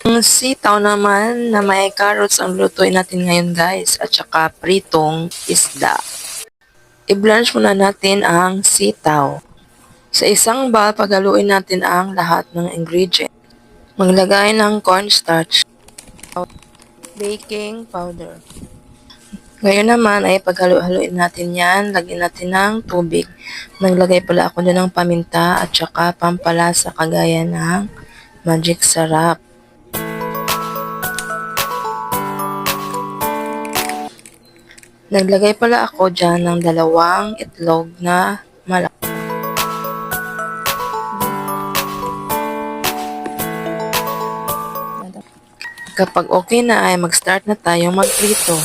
Ang sitaw naman na may carrots ang lutuin natin ngayon guys at saka pritong isda. I-blanch muna natin ang sitaw. Sa isang bowl, paghaluin natin ang lahat ng ingredient. Maglagay ng cornstarch, baking powder. Ngayon naman ay paghalo-haluin natin yan, lagyan natin ng tubig. Naglagay pala ako dyan ng paminta at saka pampalasa kagaya ng magic sarap. Naglagay pala ako dyan ng 2 itlog na malaki. Kapag okay na ay mag-start na tayong magprito.